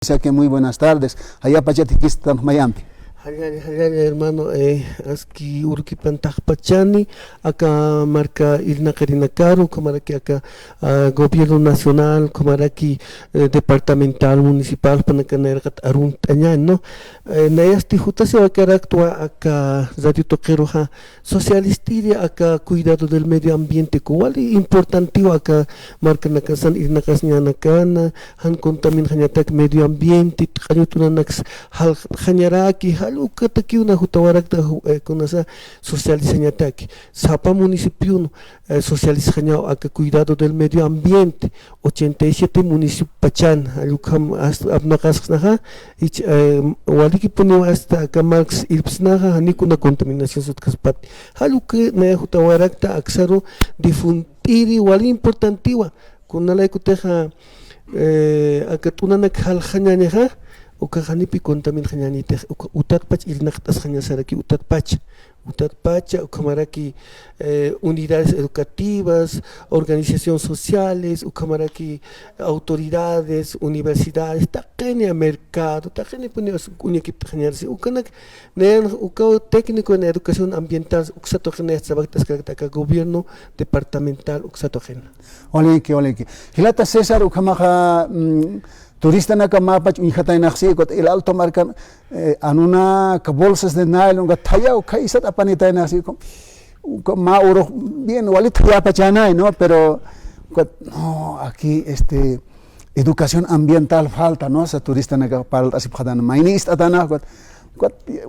O sea que muy buenas tardes. Allá Pachatiquista, Mayampi. Hermano, aski urkipan takpachani, acá marca Irna Karina Caro, como aquí acá gobierno nacional, como aquí departamental, municipal, panacanergat arun tañan, ¿no? Nayasti juta se va a quedar actua acá radio toqueroja socialistiria acá cuidado del medio ambiente, cual importantivo acá marca nakasan Irna Kasñana Kana, han contamin hanyatak medio ambiente, kanyutunanax hal hanyaraki ukataki una jutawarakta kunasa socializanyataki sapa municipio socializanyao aka cuidado del medio ambiente 87 municipio pachan alukam hasta abnakasnaha ich waliki puni hasta kamarx ilpsnaha hanikuna contaminación sutkaspat haluke na jutawarakta aksaro difuntiri wali importantiwa kunala ikuteja akatunanak haljanyaneha ukahanipi contamin hanyanite utatpach ilnaqtas hanyasaraki utatpach ukamaraki unidades educativas, organizaciones sociales, ukamaraki autoridades, universidades, taqenia mercado, taqenia puni unyakip hanyarsi ukanak nen ukao técnico en educación ambiental uksatogen sabaktas ka gobierno departamental uksatogen. Oleki. Hilata César ukamaha turista na kamapach unjata inaxi kot el alto marcan anuna ka bolsas de nylon ga talla o kaisat apanita inaxi ma oro bien walit ya pachana no pero no aquí educación ambiental falta no esa turista na ka pal asip khadan mainist atana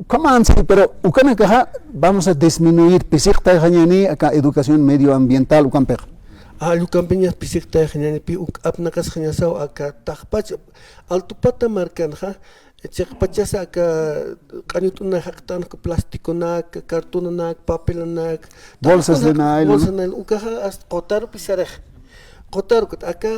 kaman sí pero ukana ka vamos a disminuir pisikta ganyani acá educación medioambiental ukamper Alukampiñas pisikta pi apnakas hanyasao aka takpach altupata marcanja chekpachasa aka kanyutuna haktan plastikonak kartonanak papelonak bolsas de nylon ukaha as qotar pisarej qotar kut aka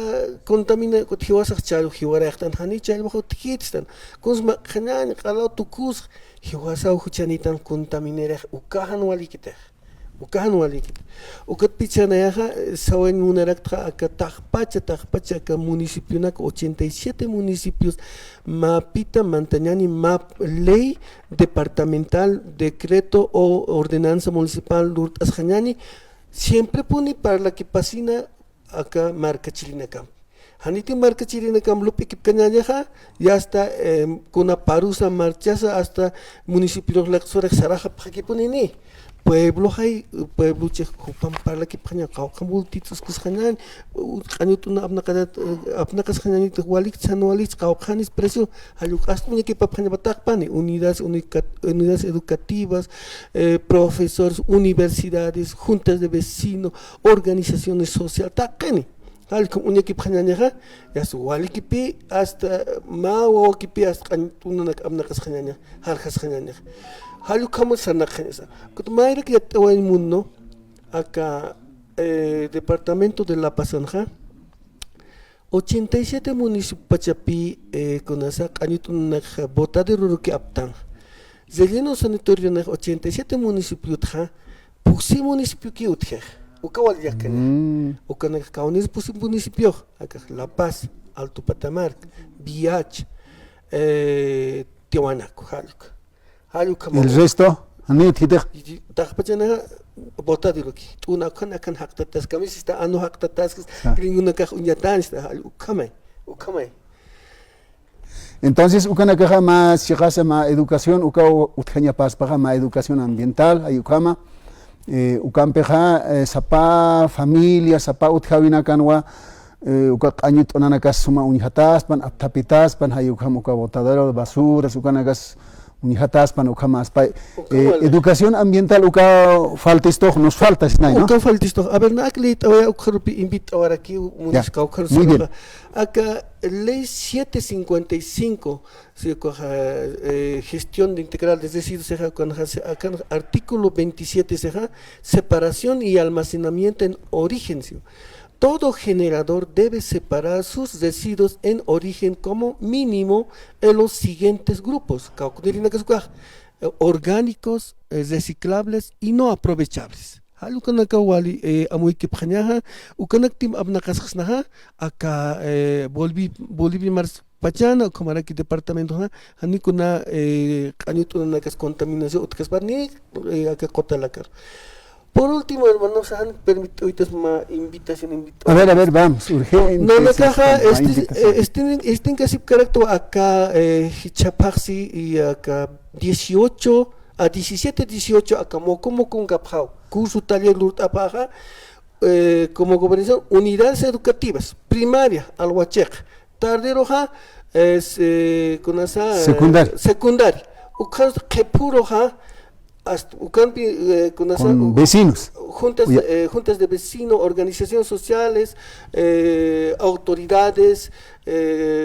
contamina kut hiwasak chalu hiwarajtan hani chalu bajo tikitstan kusma khanan qalo tukus hiwasau huchanitan contaminere ukahan walikite ukat pichanayaja sawen munaraktra aka takpacha aka municipio nak 87 municipios mapita mantañani map ley departamental decreto o ordenanza municipal durtas hañani siempre pone para la que pasina acá marca chilinacam haniti marca chilinacam lupi kipkañayaja ya hasta con una parusa marchasa hasta municipio la saraja pakipunini pueblo che jupan para que paña cauca multitud cuscanan canutuna abnakas hananit walik chanualich caucanis precio alucas muñe que papaña batakpani unidades educativas profesores universidades juntas de vecinos organizaciones sociales takani alco muñe que paña ya su walikipi hasta ma wakipi hasta canutuna abnakas hananya haljas hananya halu kamo sana khenesa kut mayra que tawen mundo acá departamento de La Pazanja 87 municipios pachapi con esa canitun botadero que aptan zeleno sanatorio na 87 municipios tha puxi municipio que uthe ukawal yakene ukana kaunis puxi municipio acá La Paz Alto Patamar Biach Tiwanaku el resto anit hidek takpachana botadiro ki tuna kana kan haktatas kamis está anu haktatas gringuna ka unyatan está ukamay entonces ukana kaja más chigasa ma educación uka utkhanya pas paga ma educación ambiental ayukama ukampeja sapa familia sapa utkhavina kanwa uka qanyut onanakas suma unhatas pan aptapitas pan hayukam uka botadero de basura ukana gas unihatas pan uka más pa educación ambiental uka faltisto nos falta ¿no? Uka faltisto a ver nakli tawaya ukharupi invita ahora aquí munisca ukharupi acá ley 755 gestión de integral es decir acá artículo 27 separación y almacenamiento en origen. Todo generador debe separar sus residuos en origen como mínimo en los siguientes grupos: orgánicos, reciclables y no aprovechables. Halukana wali amuy kipxañaja ukanaktim abnaqasxnaja aka Bolivia Pachana, Comaraki departamento, Hanikuna, Canito Nakas contaminación, otras barni, acá Cotalacar. Por último, hermanos, han permitido una invitación. A ver, vamos, urgente. No, la caja, este casi carácter acá, Hichapaxi y acá 18 a 18 acá, como con Gapjao, curso taller Lurtapaja, como gobernación, unidades educativas, primaria, Alhuachec, tarderoja, es con esa secundaria, Ucan Kepuroja, hasta con vecinos. Juntas de vecinos, organizaciones sociales, autoridades,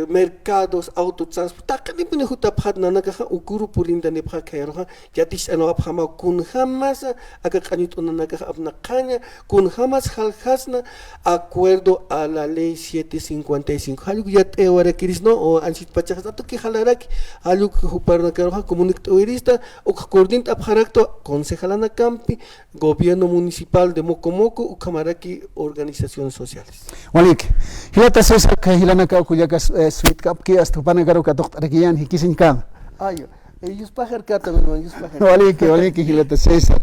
mercados, autotransporte. Ni juta phat nana kaha ukuru purinda ne pha khairha yatish ano aphama kun hamas aka kanit nana kaha apna kanya kun hamas halhasna acuerdo a la ley 755 haluk yat ewara kirisno o ansit pachas ato ki halaraki haluk huparna karha comunitairista o coordinat apharakto concejalana campi gobierno municipal de Mocomoco ukamaraki organizaciones sociales. Walik hilata sesa kahilana ka kuyakas sweet cup ki hasta panagaro ka doktor kiyan hikisin ka. Ayo, ellos pajar kata no ellos pajar. Walik hilata sesa